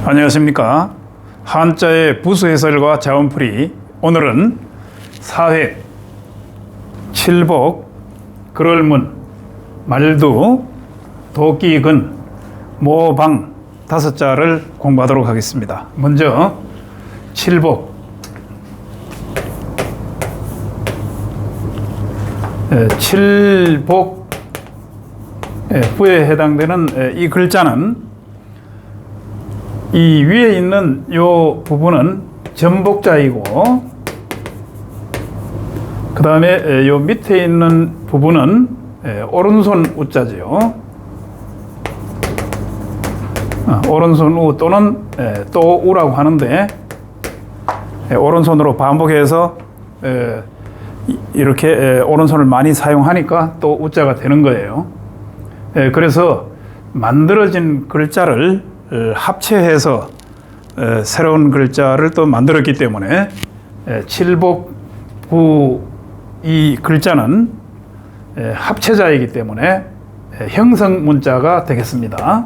안녕하십니까. 한자의 부수해설과 자원풀이. 오늘은 사회, 칠복, 그럴문, 말두, 도끼근, 모방 5자를 공부하도록 하겠습니다. 먼저 칠복. 칠복 부에 해당되는 이 글자는 이 위에 있는 이 부분은 전복자이고, 그 다음에 이 밑에 있는 부분은 오른손 우자죠. 오른손 우 또는 또 우라고 하는데, 오른손으로 반복해서 이렇게 오른손을 많이 사용하니까 또 우자가 되는 거예요. 그래서 만들어진 글자를 합체해서 새로운 글자를 또 만들었기 때문에 칠복부 이 글자는 합체자이기 때문에 형성문자가 되겠습니다.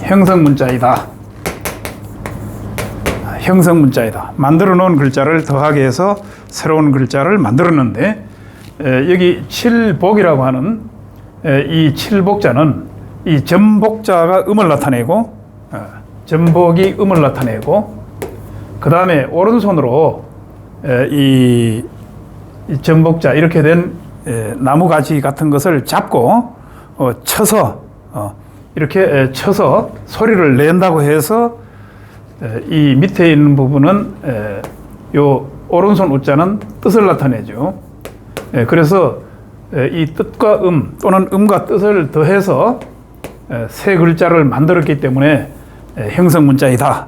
형성문자이다. 형성문자이다. 만들어 놓은 글자를 더하게 해서 새로운 글자를 만들었는데, 여기 칠복이라고 하는 이 칠복자는 이 전복자가 음을 나타내고, 전복이 음을 나타내고, 그 다음에 오른손으로 이 전복자 이렇게 된 나무가지 같은 것을 잡고 쳐서 이렇게 쳐서 소리를 낸다고 해서 이 밑에 있는 부분은 요 오른손 우자는 뜻을 나타내죠. 그래서 이 뜻과 또는 음과 뜻을 더해서 세 글자를 만들었기 때문에 형성문자이다.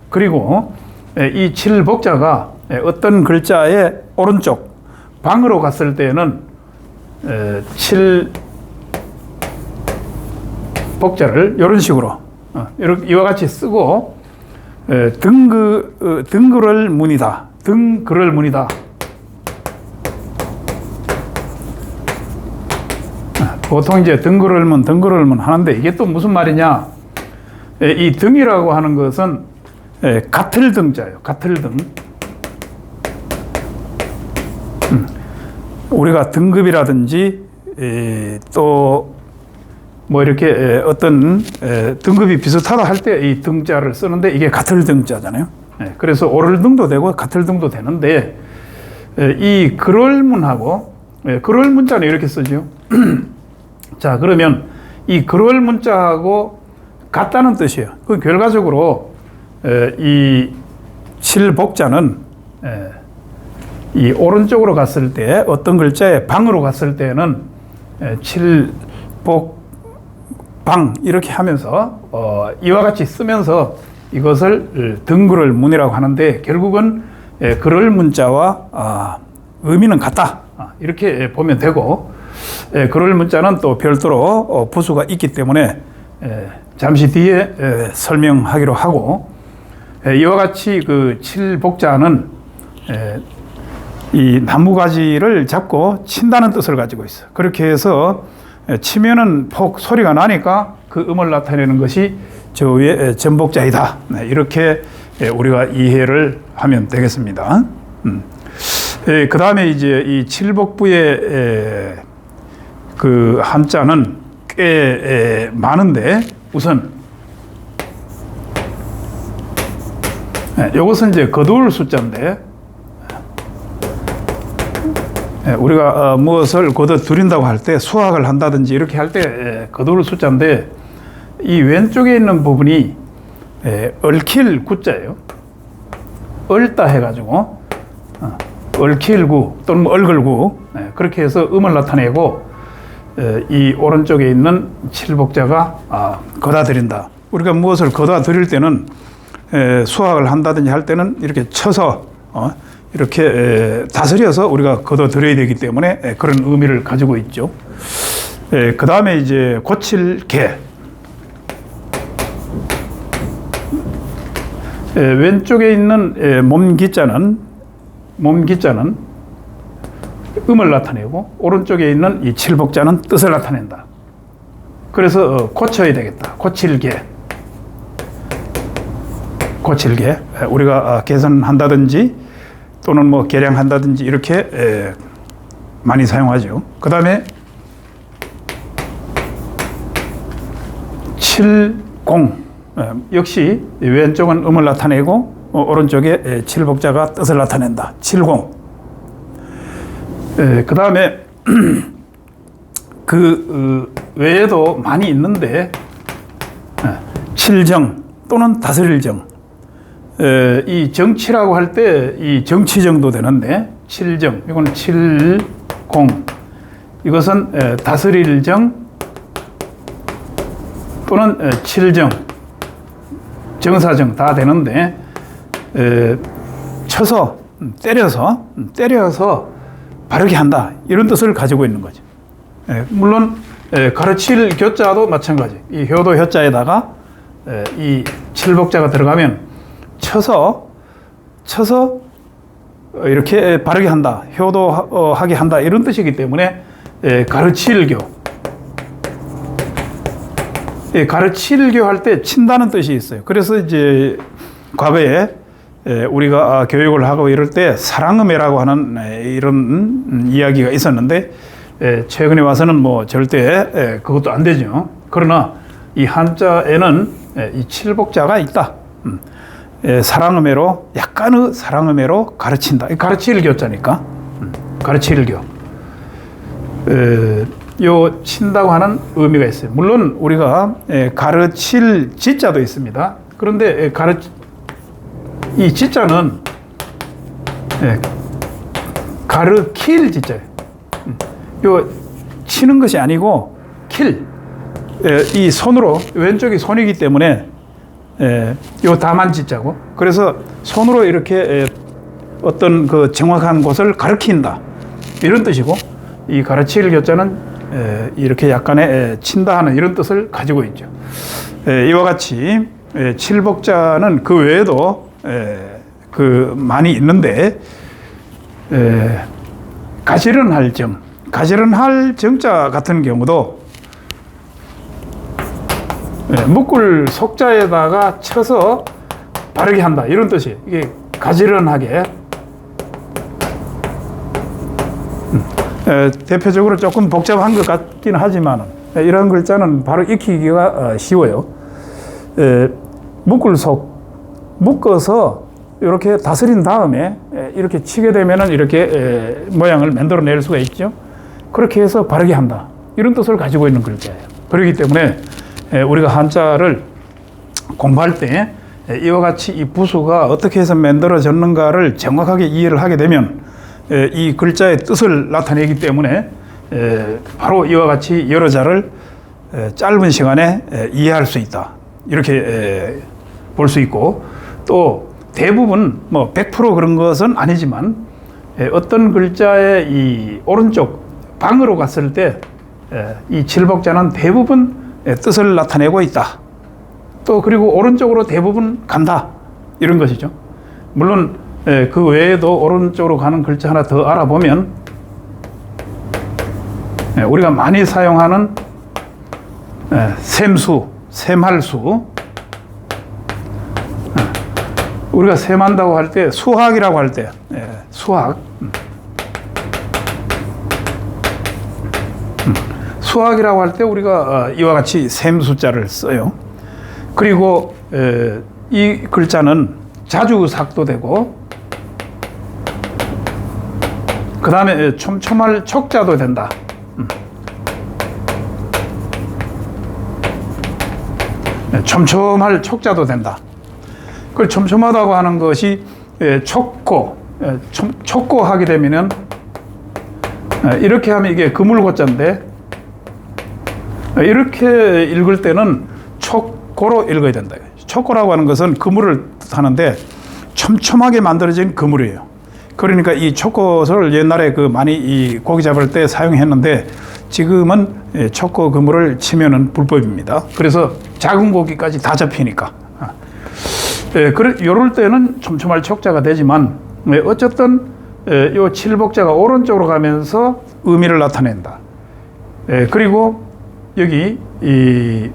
그리고 이 칠복자가 어떤 글자의 오른쪽 방으로 갔을 때에는 칠복자를 이런 식으로 이와 같이 쓰고, 등글을 문이다. 등글을 문이다. 보통 이제 등글을문 하는데, 이게 또 무슨 말이냐? 이 등이라고 하는 것은 같을 등자예요. 같을 등. 우리가 등급이라든지 또 뭐 이렇게 어떤 등급이 비슷하다 할 때 이 등자를 쓰는데, 이게 같을 등자잖아요. 그래서 오를 등도 되고 같을 등도 되는데, 이 그럴문하고 그럴문자는 이렇게 쓰죠. 자, 그러면 이 그럴 문자하고 같다는 뜻이에요. 그 결과적으로 이 칠복자는 이 오른쪽으로 갔을 때, 어떤 글자의 방으로 갔을 때는 칠복방 이렇게 하면서 이와 같이 쓰면서 이것을 등그럴 문이라고 하는데, 결국은 그럴 문자와 의미는 같다. 이렇게 보면 되고, 그럴 문자는 또 별도로 부수가 있기 때문에 잠시 뒤에 설명하기로 하고, 이와 같이 그 칠복자는 이 나무가지를 잡고 친다는 뜻을 가지고 있어. 그렇게 해서 치면은 폭 소리가 나니까 그 음을 나타내는 것이 저 위에 전복자이다. 이렇게 우리가 이해를 하면 되겠습니다. 그 다음에 이제 이 칠복부의 그 한자는 꽤 많은데, 우선 이것은 이제 거두을 숫자인데, 우리가 무엇을 거둬들인다고 할 때, 수학을 한다든지 이렇게 할 때 거두을 숫자인데, 이 왼쪽에 있는 부분이 얽힐 구자예요. 얽다 해가지고 얽힐구 또는 얽을구, 그렇게 해서 음을 나타내고, 이 오른쪽에 있는 칠복자가 거다들인다. 우리가 무엇을 거다들일 때는 수학을 한다든지 할 때는 이렇게 쳐서 이렇게 다스려서 우리가 거둬들여야 되기 때문에 그런 의미를 가지고 있죠. 그 다음에 이제 고칠개. 왼쪽에 있는 몸기자는 음을 나타내고 오른쪽에 있는 이 칠복자는 뜻을 나타낸다. 그래서 고쳐야 되겠다. 고칠게. 우리가 개선한다든지 또는 뭐 개량한다든지 이렇게 많이 사용하죠. 그 다음에 칠공. 역시 왼쪽은 음을 나타내고 오른쪽에 칠복자가 뜻을 나타낸다. 칠공. 그 다음에 그 외에도 많이 있는데 칠정 또는 다스릴 정. 이 정치라고 할 때 이 정치정도 되는데 칠정, 이건 칠공. 이것은 다스릴 정 또는 칠정, 정사정 다 되는데 쳐서 때려서 바르게 한다, 이런 뜻을 가지고 있는 거죠. 물론 가르칠 교자도 마찬가지. 이 효도 효자에다가 이 칠복자가 들어가면 쳐서 이렇게 바르게 한다, 효도하게 한다, 이런 뜻이기 때문에 가르칠교. 가르칠교 할 때 친다는 뜻이 있어요. 그래서 이제 과거에 우리가 교육을 하고 이럴 때 사랑음해라고 하는 이런 이야기가 있었는데 최근에 와서는 뭐 절대 그것도 안 되죠. 그러나 이 한자에는 이 칠복자가 있다. 사랑음해로, 약간의 사랑음해로 가르친다. 가르칠 교자니까. 가르칠 교. 요 친다고 하는 의미가 있어요. 물론 우리가 가르칠 지자도 있습니다. 그런데 이 지자는 가르칠 지자예요. 요 치는 것이 아니고 킬. 이 손으로, 왼쪽이 손이기 때문에 요 다만 지자고, 그래서 손으로 이렇게 어떤 그 정확한 곳을 가르친다, 이런 뜻이고, 이 가르칠 교자는 이렇게 약간의 친다 하는 이런 뜻을 가지고 있죠. 이와 같이 칠복자는 그 외에도 그 많이 있는데 가지런할 정, 가지런할 정자 같은 경우도 묶을 속자에다가 쳐서 바르게 한다, 이런 뜻이에요. 이게 가지런하게. 대표적으로 조금 복잡한 것 같긴 하지만 이런 글자는 바로 익히기가 쉬워요. 묶어서 이렇게 다스린 다음에 이렇게 치게 되면은 이렇게 모양을 만들어낼 수가 있죠. 그렇게 해서 바르게 한다, 이런 뜻을 가지고 있는 글자예요. 그렇기 때문에 우리가 한자를 공부할 때 이와 같이 이 부수가 어떻게 해서 만들어졌는가를 정확하게 이해를 하게 되면 이 글자의 뜻을 나타내기 때문에 바로 이와 같이 여러 자를 짧은 시간에 이해할 수 있다, 이렇게 볼 수 있고, 또 대부분 뭐 100% 그런 것은 아니지만 어떤 글자의 이 오른쪽 방으로 갔을 때 이 칠복자는 대부분 뜻을 나타내고 있다, 또 그리고 오른쪽으로 대부분 간다, 이런 것이죠. 물론 그 외에도 오른쪽으로 가는 글자 하나 더 알아보면 우리가 많이 사용하는 셈수, 셈할수, 우리가 셈한다고 할 때 수학이라고 할 때 수학, 수학이라고 할 때 우리가 이와 같이 셈수자를 써요. 그리고 이 글자는 자주삭도 되고, 그 다음에 촘촘할 촉자도 된다. 촘촘할 촉자도 된다. 그 촘촘하다고 하는 것이 촉고 하게 되면은 이렇게 하면 이게 그물고자인데, 이렇게 읽을 때는 촉고로 읽어야 된다. 촉고라고 하는 것은 그물을 뜻하는데 촘촘하게 만들어진 그물이에요. 그러니까 이 촉고를 옛날에 그 많이 이 고기 잡을 때 사용했는데 지금은 촉고 그물을 치면은 불법입니다. 그래서 작은 고기까지 다 잡히니까. 이럴 때는 촘촘할 촉자가 되지만 어쨌든 요 칠복자가 오른쪽으로 가면서 의미를 나타낸다. 그리고 여기 이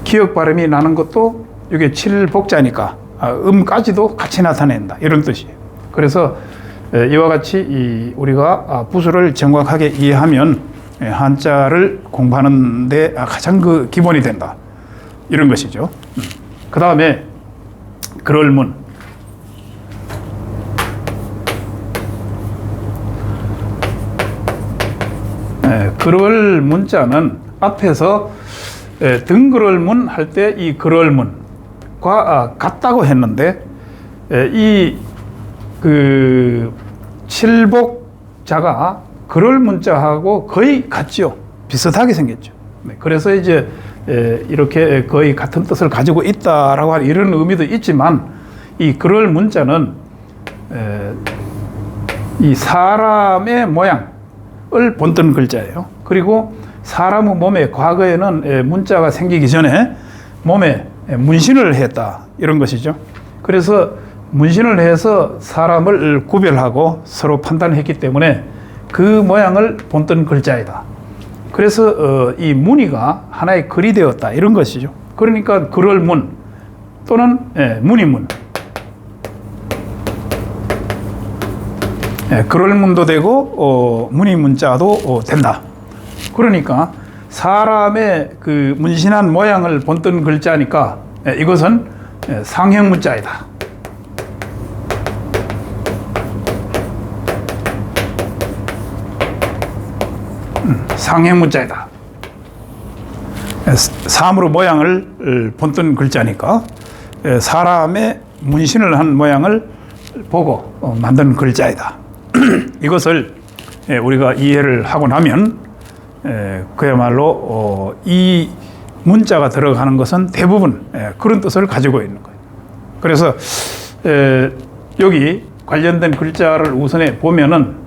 기역 발음이 나는 것도 이게 칠복자니까 음까지도 같이 나타낸다. 이런 뜻이에요. 그래서 이와 같이 우리가 부수를 정확하게 이해하면 한자를 공부하는 데 가장 그 기본이 된다. 이런 것이죠. 그 다음에 그럴문. 그럴 문자는 앞에서 등그럴문 할 때 이 그럴문과 같다고 했는데 이 그 칠복자가 그럴 문자하고 거의 같죠. 비슷하게 생겼죠. 그래서 이제 이렇게 거의 같은 뜻을 가지고 있다라고 하는 이런 의미도 있지만 이 그럴 문자는 이 사람의 모양을 본뜬 글자예요. 그리고 사람의 몸에 과거에는 문자가 생기기 전에 몸에 문신을 했다 이런 것이죠. 그래서 문신을 해서 사람을 구별하고 서로 판단했기 때문에 그 모양을 본뜬 글자이다. 그래서 이 무늬가 하나의 글이 되었다 이런 것이죠. 그러니까 그럴문 또는 무늬문, 그럴문도 되고 무늬문자도 된다. 그러니까 사람의 그 문신한 모양을 본뜬 글자니까 이것은 상형문자이다. 상형문자이다. 사물의 모양을 본뜬 글자니까 사람의 문신을 한 모양을 보고 만든 글자이다. 이것을 우리가 이해를 하고 나면 그야말로 이 문자가 들어가는 것은 대부분 그런 뜻을 가지고 있는 거예요. 그래서 여기 관련된 글자를 우선에 보면은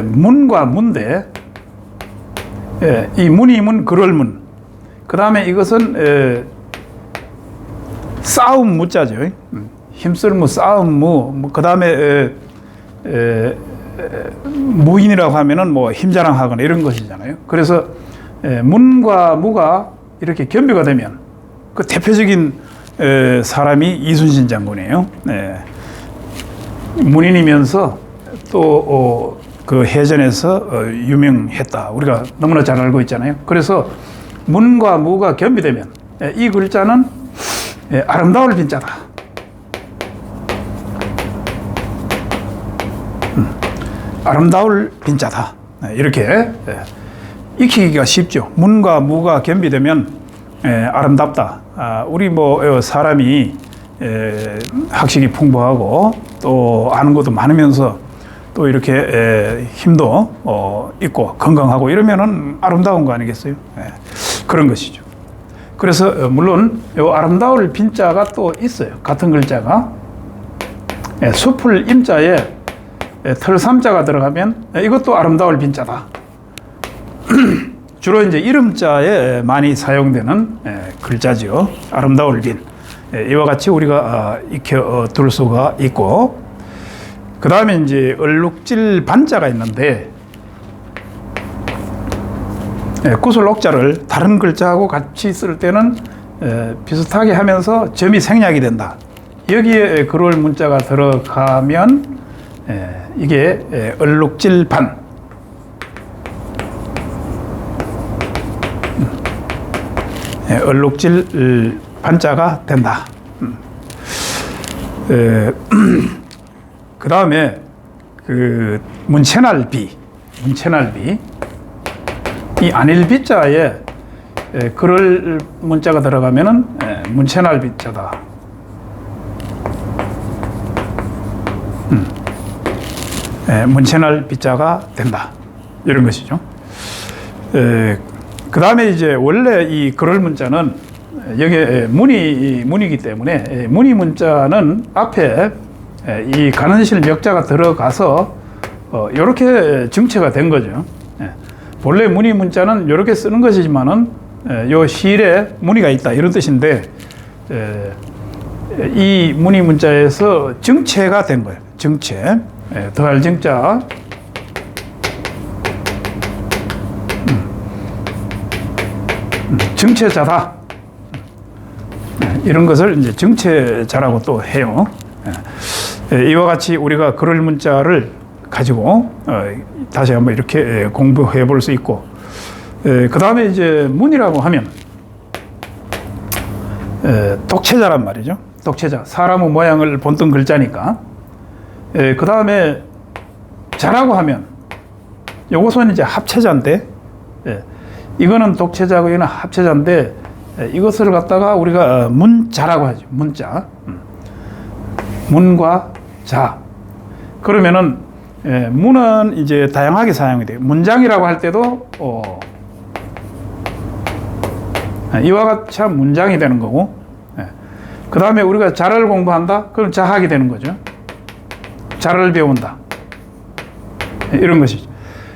문과 문대, 이 문이문 그럴문, 그 다음에 이것은 싸움 무자죠. 힘쓸무, 싸움무, 그 다음에 무인이라고 하면은 뭐 힘자랑하거나 이런 것이잖아요. 그래서 문과 무가 이렇게 겸비가 되면 그 대표적인 사람이 이순신 장군이에요. 문인이면서 또 그 해전에서 유명했다. 우리가 너무나 잘 알고 있잖아요. 그래서 문과 무가 겸비되면 이 글자는 아름다울 빈자다. 아름다울 빈자다. 이렇게 익히기가 쉽죠. 문과 무가 겸비되면 아름답다. 우리 뭐 사람이 학식이 풍부하고 또 아는 것도 많으면서 또 이렇게 힘도 있고 건강하고 이러면은 아름다운 거 아니겠어요? 그런 것이죠. 그래서 물론 이 아름다울 빈자가 또 있어요. 같은 글자가 숲을 임자에 털삼자가 들어가면 이것도 아름다울 빈자다. 주로 이제 이름자에 많이 사용되는 글자지요. 아름다울 빈. 이와 같이 우리가 익혀 둘 수가 있고, 그 다음에 이제 얼룩질 반자가 있는데, 구슬 옥자를 다른 글자하고 같이 쓸 때는 비슷하게 하면서 점이 생략이 된다. 여기에 그럴 문자가 들어가면 이게 얼룩질 반. 얼룩질 반자가 된다. 그 다음에 그 문채날비, 이 안일비자에 그럴 문자가 들어가면은 문채날비자다. 문채날비자가 된다. 이런 것이죠. 그 다음에 이제 원래 이 그럴 문자는 여기에 문이기 때문에 문이 문자는 앞에 이 가는실 멱자가 들어가서 이렇게 정체가 된 거죠. 본래 문이 문자는 이렇게 쓰는 것이지만은 요 실에 무늬가 있다 이런 뜻인데 이 문의 문자에서 정체가 된 거예요. 정체. 더할 정자. 정체자다. 이런 것을 이제 정체자라고 또 해요. 이와 같이 우리가 그럴 문자를 가지고 다시 한번 이렇게 공부해 볼 수 있고, 그 다음에 이제 문이라고 하면 독체자란 말이죠. 독체자. 사람의 모양을 본뜬 글자니까. 그 다음에 자라고 하면 요것은 이제 합체자인데, 이거는 독체자고 이거는 합체자인데, 이것을 갖다가 우리가 문자라고 하죠. 문자. 문과 자. 그러면은 문은 이제 다양하게 사용이 돼요. 문장이라고 할 때도 이와 같이 문장이 되는 거고, 그 다음에 우리가 자를 공부한다? 그럼 자학이 되는 거죠. 자를 배운다. 이런 것이죠.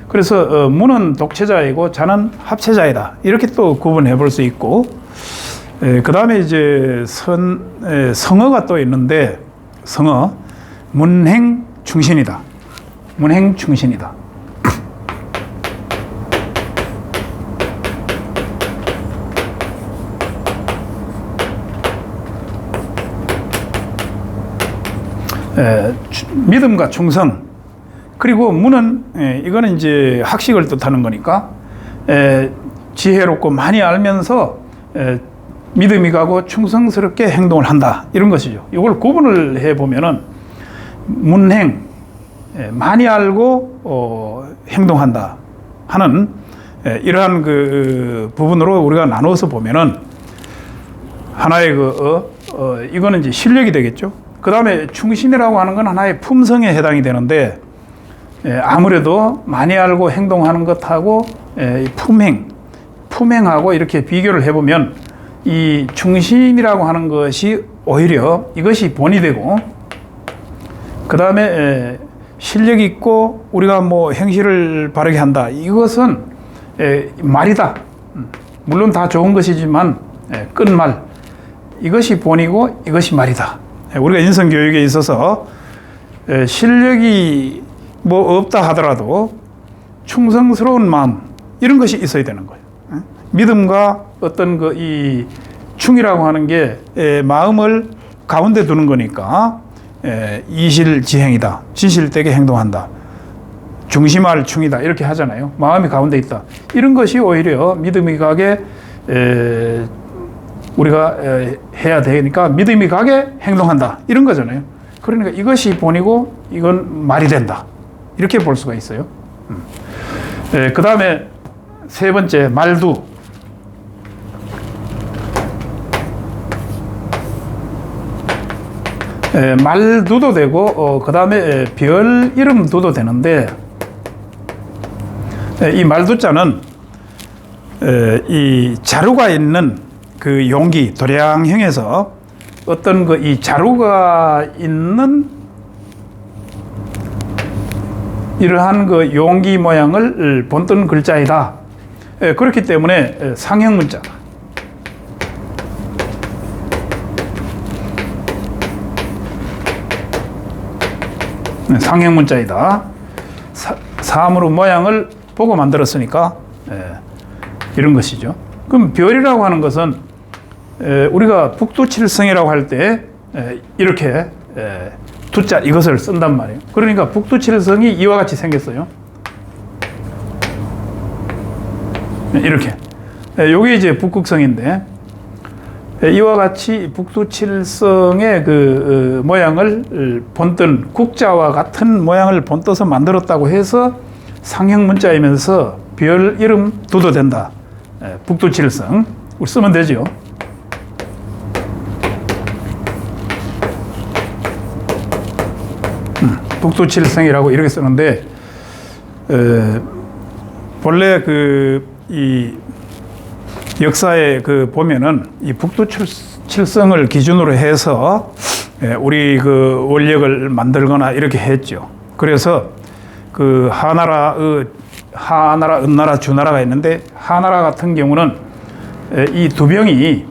그래서 문은 독체자이고 자는 합체자이다. 이렇게 또 구분해 볼 수 있고, 그 다음에 이제 성어가 또 있는데, 성어. 문행충신이다. 문행충신이다. 믿음과 충성. 그리고 문은 이거는 이제 학식을 뜻하는 거니까 지혜롭고 많이 알면서 믿음이 가고 충성스럽게 행동을 한다. 이런 것이죠. 이걸 구분을 해 보면은 문행, 많이 알고 행동한다 하는 이러한 그 부분으로 우리가 나누어서 보면은 하나의 이거는 이제 실력이 되겠죠. 그 다음에 충신이라고 하는 건 하나의 품성에 해당이 되는데, 아무래도 많이 알고 행동하는 것하고 품행하고 이렇게 비교를 해보면 이 충신이라고 하는 것이 오히려 이것이 본이 되고, 그 다음에 실력 있고 우리가 뭐 행실을 바르게 한다. 이것은 말이다. 물론 다 좋은 것이지만 끝말. 이것이 본이고 이것이 말이다. 우리가 인성교육에 있어서 실력이 뭐 없다 하더라도 충성스러운 마음, 이런 것이 있어야 되는 거예요. 믿음과 어떤 이 충이라고 하는 게 마음을 가운데 두는 거니까 이실지행이다. 진실되게 행동한다. 중심할 충이다. 이렇게 하잖아요. 마음이 가운데 있다. 이런 것이 오히려 믿음이 가게 우리가 해야 되니까 믿음이 가게 행동한다. 이런 거잖아요. 그러니까 이것이 본이고 이건 말이 된다. 이렇게 볼 수가 있어요. 그 다음에 세 번째, 말두. 말두도 되고, 그 다음에 별 이름두도 되는데, 이 말두자는 이 자루가 있는 그 용기, 도량형에서 어떤 이 자루가 있는 이러한 그 용기 모양을 본뜬 글자이다. 그렇기 때문에 상형 문자다. 상형 문자이다. 사물의 모양을 보고 만들었으니까 이런 것이죠. 그럼 별이라고 하는 것은 우리가 북두칠성이라고 할 때 이렇게 두자 이것을 쓴단 말이에요. 그러니까 북두칠성이 이와 같이 생겼어요. 이렇게. 요게 이제 북극성인데, 이와 같이 북두칠성의 그 모양을 본뜬, 국자와 같은 모양을 본떠서 만들었다고 해서 상형 문자이면서 별 이름 두도 된다. 북두칠성. 쓰면 되죠. 북두칠성이라고 이렇게 쓰는데, 본래 이 역사에 보면은 이 북두칠성을 기준으로 해서 우리 원력을 만들거나 이렇게 했죠. 그래서 하나라, 은나라, 주나라가 있는데, 하나라 같은 경우는 이 두 병이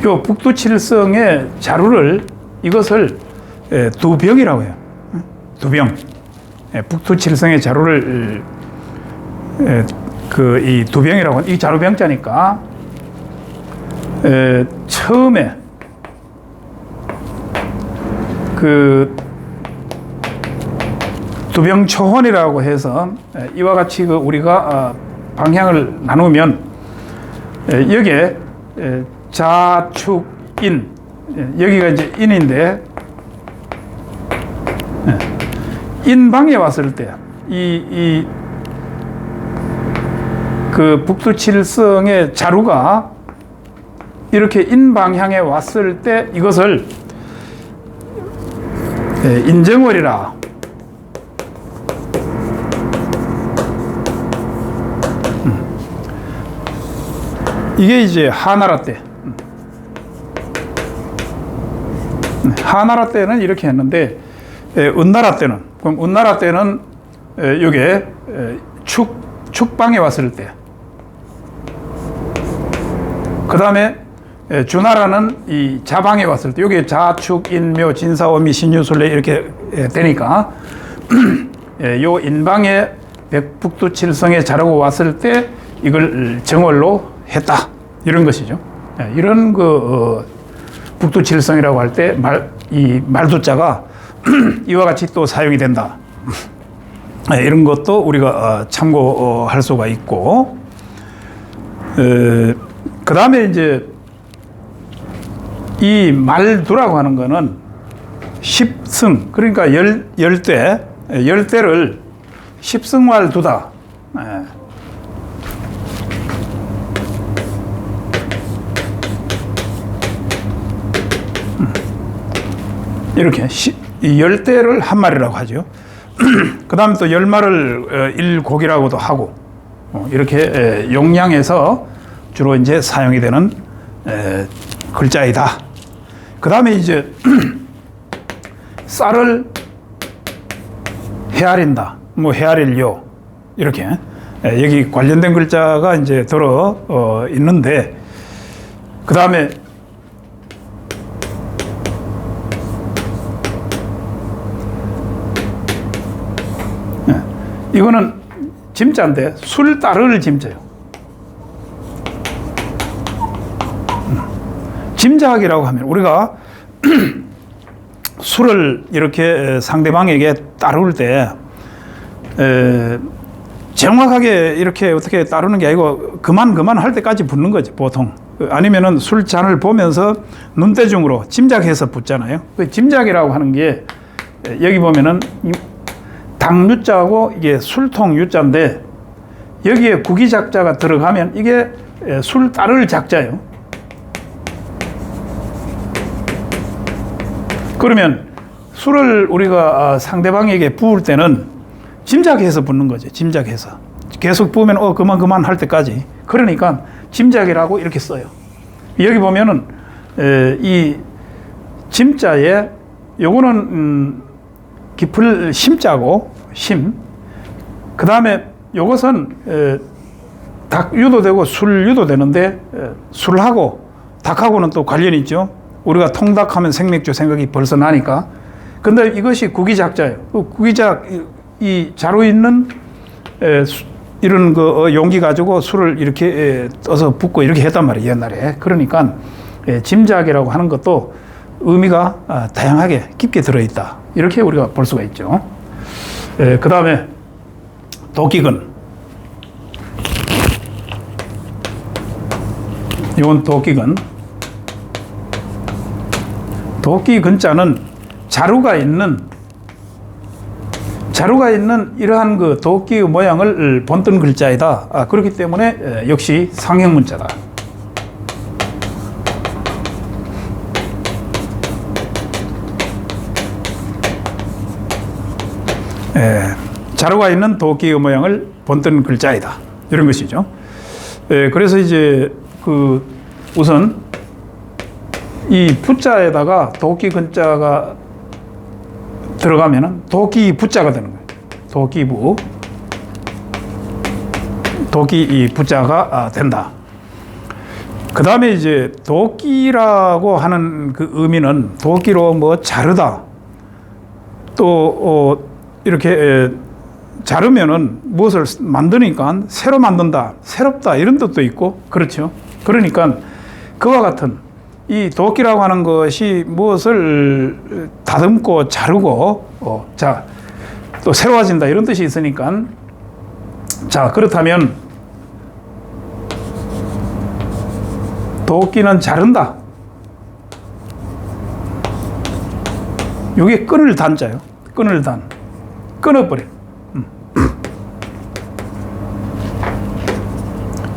요 북두칠성의 자루를 이것을 두병이라고 해요. 두병. 북두칠성의 자루를 그 이 두병이라고 하는 이 자루병자니까 처음에 그 두병초혼이라고 해서 이와 같이 그 우리가 방향을 나누면 여기에 자축인, 여기가 이제 인인데 인방에 왔을 때 그 북두칠성의 자루가 이렇게 인방향에 왔을 때 이것을 인정월이라 이게 이제 하나라 때. 하나라 때는 이렇게 했는데 은나라 때는, 그럼 은나라 때는 요게 축방에 왔을 때, 그 다음에 주나라는 이 자방에 왔을 때, 요게 자축, 인묘, 진사오미, 신유술래 이렇게 되니까 요 인방에 북두칠성에 자르고 왔을 때 이걸 정월로 했다, 이런 것이죠. 이런 그 북두칠성이라고 할 때 이 말두자가 이와 같이 또 사용이 된다. 이런 것도 우리가 참고할 수가 있고, 그 다음에 이제 이 말두라고 하는 거는 십승, 그러니까 열대를 십승말두다. 이렇게 열대를 한 마리라고 하죠. 그 다음에 또 열마를 일곡이라고도 하고, 이렇게 용량에서 주로 이제 사용이 되는 글자이다. 그 다음에 이제 쌀을 헤아린다, 뭐 헤아릴요, 이렇게 여기 관련된 글자가 이제 들어 있는데, 그 다음에 이거는 짐자인데 술 따를 짐자요. 짐작이라고 하면 우리가 술을 이렇게 상대방에게 따를 때 정확하게 이렇게 어떻게 따르는 게 아니고 그만 할 때까지 붓는 거죠, 보통. 아니면은 술잔을 보면서 눈대중으로 짐작해서 붓잖아요. 그 짐작이라고 하는 게 여기 보면은 당유자하고 이게 술통 유자인데 여기에 구기작자가 들어가면 이게 술 따를 작자예요. 그러면 술을 우리가 상대방에게 부을 때는 짐작해서 붓는 거죠. 짐작해서. 계속 부으면 그만 할 때까지. 그러니까 짐작이라고 이렇게 써요. 여기 보면은 이 짐자에 요거는 깊을 심자고, 심. 그 다음에 요것은 닭유도 되고 술유도 되는데 술하고 닭하고는 또 관련이 있죠. 우리가 통닭하면 생맥주 생각이 벌써 나니까. 근데 이것이 구기작자예요. 구기작, 이 자루 있는 이런 그 용기 가지고 술을 이렇게 떠서 붓고 이렇게 했단 말이에요, 옛날에. 그러니까 짐작이라고 하는 것도 의미가 다양하게 깊게 들어있다, 이렇게 우리가 볼 수가 있죠. 그 다음에 도끼근. 이건 도끼근. 도끼근자는 자루가 있는 이러한 그 도끼의 모양을 본뜬 글자이다. 그렇기 때문에 역시 상형문자다. 자루가 있는 도끼의 모양을 본뜬 글자이다, 이런 것이죠. 그래서 이제 그 우선 이 부자에다가 도끼 근자가 들어가면은 도끼 부자가 되는 거예요. 도끼부, 도끼 이 부자가 된다. 그 다음에 이제 도끼라고 하는 그 의미는 도끼로 뭐 자르다, 또 이렇게 자르면은 무엇을 만드니까 새로 만든다, 새롭다 이런 뜻도 있고 그렇죠. 그러니까 그와 같은 이 도끼라고 하는 것이 무엇을 다듬고 자르고 자, 또 새로워진다 이런 뜻이 있으니까, 자, 그렇다면 도끼는 자른다. 이게 끈을 단자요. 끈을 단. 끊어버려.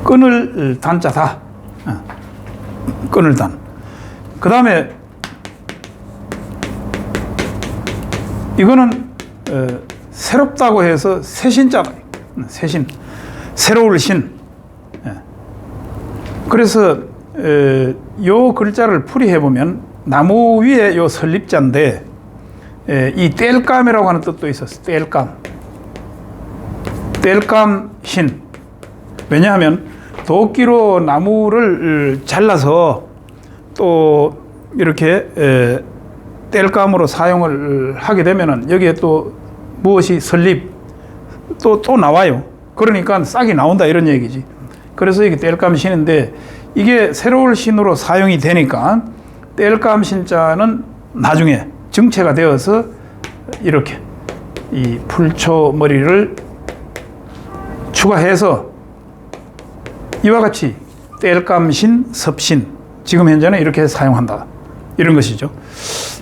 끈을 단자다. 끈을 단. 그 다음에 이거는 새롭다고 해서 새신자다. 새신. 새로울 신. 그래서 요 글자를 풀이해 보면 나무 위에 요 설립자인데 이 땔감이라고 하는 뜻도 있었어. 땔감. 땔감 신. 왜냐하면 도끼로 나무를 잘라서 또 이렇게 땔감으로 사용을 하게 되면은 여기에 또 무엇이 설립 또 나와요. 그러니까 싹이 나온다 이런 얘기지. 그래서 이게 땔감 신인데 이게 새로운 신으로 사용이 되니까 땔감 신자는 나중에 정체가 되어서 이렇게 이 풀초 머리를 추가해서 이와 같이 땔감신, 섭신, 지금 현재는 이렇게 사용한다 이런 것이죠.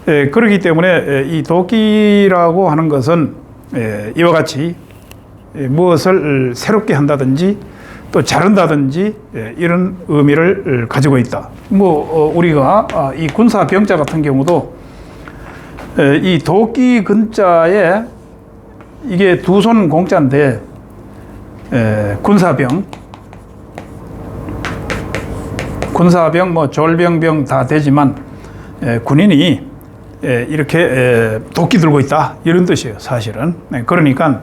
그렇기 때문에 이 도끼라고 하는 것은 이와 같이 무엇을 새롭게 한다든지 또 자른다든지 이런 의미를 가지고 있다. 우리가 이 군사병자 같은 경우도 이 도끼 근자에 이게 두 손 공자인데 군사병 뭐 졸병병 다 되지만 군인이 이렇게 도끼 들고 있다 이런 뜻이에요. 사실은. 그러니까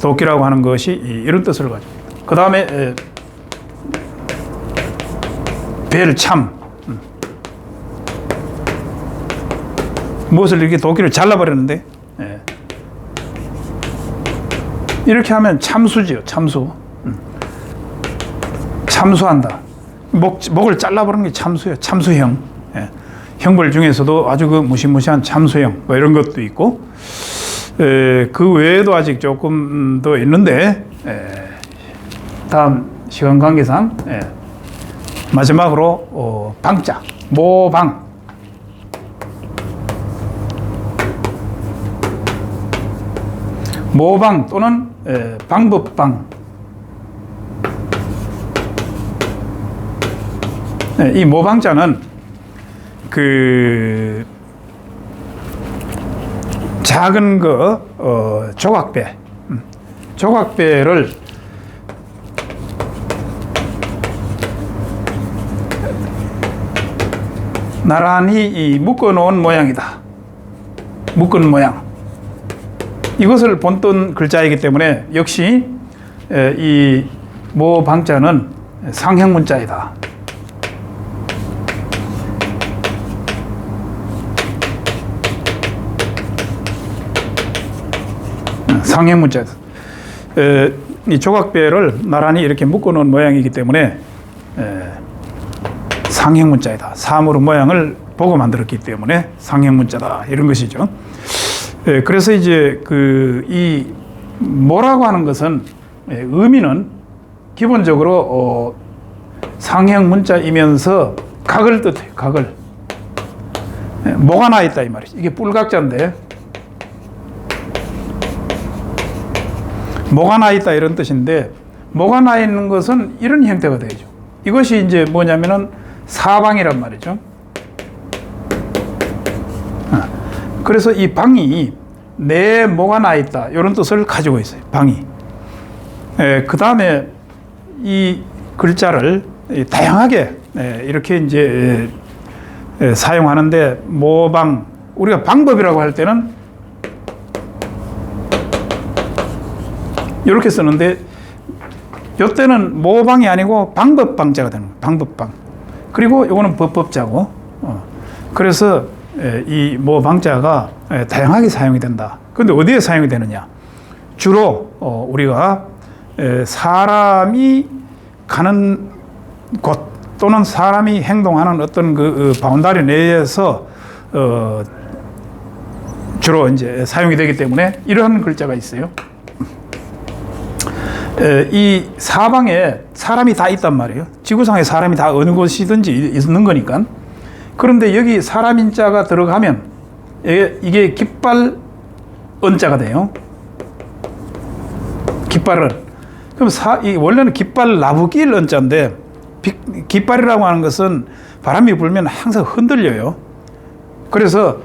도끼라고 하는 것이 이런 뜻을 가지고 있다. 그 다음에 벨참, 무엇을 이렇게 도끼를 잘라버렸는데 이렇게 하면 참수지요. 참수. 참수한다. 목을 잘라버리는 게 참수예요. 참수형. 형벌 중에서도 아주 그 무시무시한 참수형 뭐 이런 것도 있고 그 외에도 아직 조금 더 있는데 다음 시간 관계상 마지막으로 방자, 모방. 모방 또는 방법방. 이 모방자는 그 작은 조각배, 조각배를 나란히 묶어 놓은 모양이다. 묶은 모양. 이것을 본뜬 글자이기 때문에 역시 이 모방자는 상형문자이다. 상형문자이다. 이 조각배를 나란히 이렇게 묶어 놓은 모양이기 때문에 상형문자이다. 사물의 모양을 보고 만들었기 때문에 상형문자다. 이런 것이죠. 그래서 이제 이 모라고 하는 것은 의미는 기본적으로 상형문자이면서 각을 뜻해요. 각을. 뭐가 나 있다 이 말이죠. 이게 뿔각자인데 뭐가 나 있다 이런 뜻인데 뭐가 나 있는 것은 이런 형태가 되죠. 이것이 이제 뭐냐면은 사방이란 말이죠. 그래서 이 방이 내 뭐가 나 있다 이런 뜻을 가지고 있어요. 방이. 그 다음에 이 글자를 다양하게 이렇게 이제 사용하는데 모방, 우리가 방법이라고 할 때는 이렇게 쓰는데 이때는 모방이 아니고 방법방자가 되는 거예요. 방법방. 그리고 요거는 법법자고. 그래서 이 모방자가 다양하게 사용이 된다. 그런데 어디에 사용이 되느냐? 주로 우리가 사람이 가는 곳 또는 사람이 행동하는 어떤 그 바운다리 내에서 주로 이제 사용이 되기 때문에 이러한 글자가 있어요. 이 사방에 사람이 다 있단 말이에요. 지구상에 사람이 다 어느 곳이든지 있는 거니까. 그런데 여기 사람인자가 들어가면 이게 깃발 은자가 돼요. 깃발은. 그럼 원래는 깃발 나부길 은자인데 깃발이라고 하는 것은 바람이 불면 항상 흔들려요. 그래서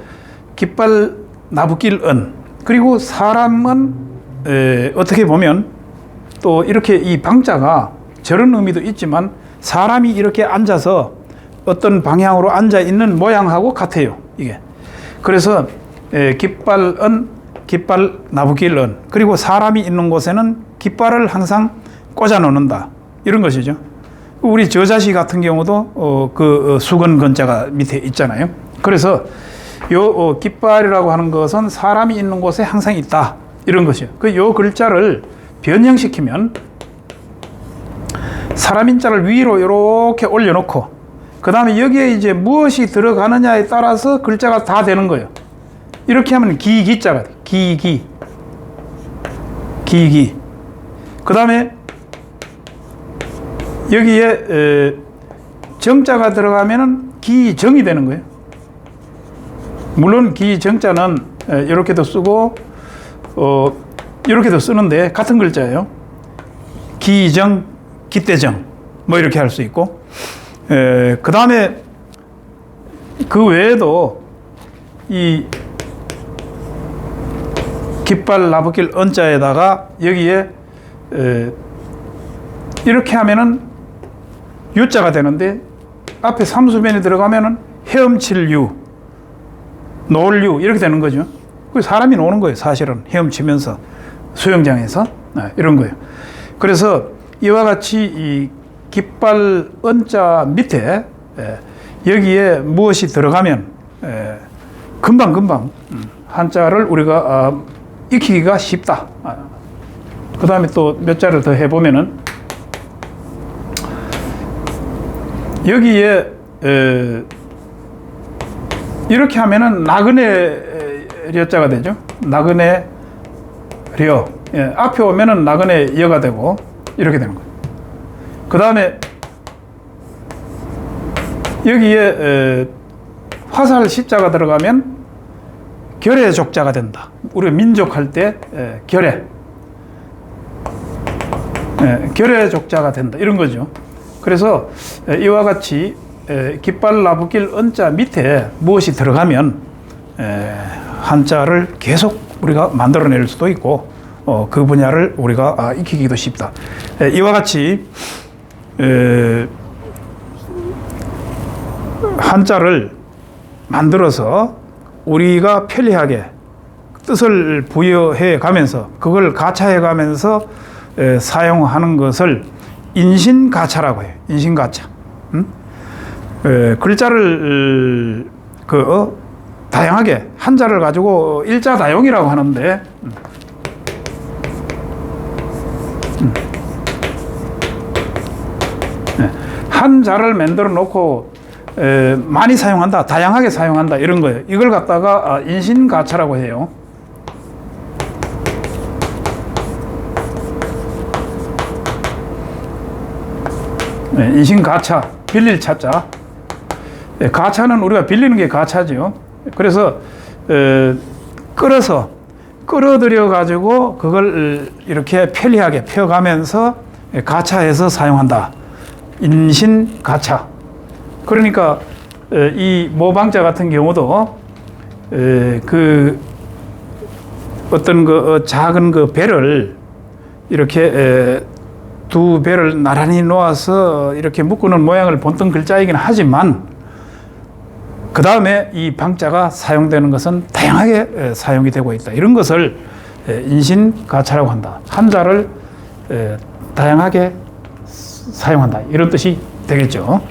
깃발 나부길 은. 그리고 사람은 어떻게 보면 또 이렇게 이 방자가 저런 의미도 있지만 사람이 이렇게 앉아서 어떤 방향으로 앉아 있는 모양하고 같아요. 이게. 그래서 깃발은 깃발 나부길 은. 그리고 사람이 있는 곳에는 깃발을 항상 꽂아 놓는다. 이런 것이죠. 우리 저자시 같은 경우도 그 수건 건자가 밑에 있잖아요. 그래서 요 깃발이라고 하는 것은 사람이 있는 곳에 항상 있다. 이런 것이요. 요 글자를 변형시키면 사람인자를 위로 이렇게 올려놓고 그 다음에 여기에 이제 무엇이 들어가느냐에 따라서 글자가 다 되는 거예요. 이렇게 하면 기기자가 돼. 기기. 그 다음에 여기에 정자가 들어가면은 기정이 되는 거예요. 물론 기정자는 이렇게도 쓰고 이렇게도 쓰는데 같은 글자예요. 기정, 기대정 뭐 이렇게 할 수 있고 그 다음에 그 외에도 이 깃발 나부길 은자에다가 여기에 이렇게 하면은 유자가 되는데 앞에 삼수변이 들어가면은 헤엄칠 유, 놀 유 이렇게 되는 거죠. 사람이 노는 거예요. 사실은 헤엄치면서 수영장에서 이런 거예요. 그래서 이와 같이 이 깃발 은자 밑에 여기에 무엇이 들어가면 금방 한자를 우리가 익히기가 쉽다. 그 다음에 또 몇 자를 더 해보면은 여기에 이렇게 하면은 나그네 려자가 되죠. 나그네 려. 앞에 오면은 나그네 여가 되고 이렇게 되는 거예요. 그 다음에 여기에 화살 시자가 들어가면 결해족자가 된다. 우리가 민족할 때 결해족자가 된다. 이런 거죠. 그래서 이와 같이 깃발 나부길 은자 밑에 무엇이 들어가면 한자를 계속 우리가 만들어낼 수도 있고 그 분야를 우리가 익히기도 쉽다. 이와 같이 한자를 만들어서 우리가 편리하게 뜻을 부여해 가면서 그걸 가차해 가면서 사용하는 것을 인신가차라고 해요. 인신가차. 글자를 다양하게 한자를 가지고 일자다용이라고 하는데 한자를 만들어 놓고 많이 사용한다, 다양하게 사용한다 이런 거예요. 이걸 갖다가 인신가차라고 해요. 인신가차, 빌릴 차자. 가차는 우리가 빌리는 게 가차죠. 그래서 끌어들여 가지고 그걸 이렇게 편리하게 펴가면서 가차해서 사용한다. 인신가차. 그러니까 이 모방자 같은 경우도 그 어떤 그 작은 그 배를 이렇게 두 배를 나란히 놓아서 이렇게 묶는 모양을 본뜬 글자이긴 하지만 그 다음에 이 방자가 사용되는 것은 다양하게 사용이 되고 있다. 이런 것을 인신가차라고 한다. 한자를 다양하게 사용한다. 이런 뜻이 되겠죠.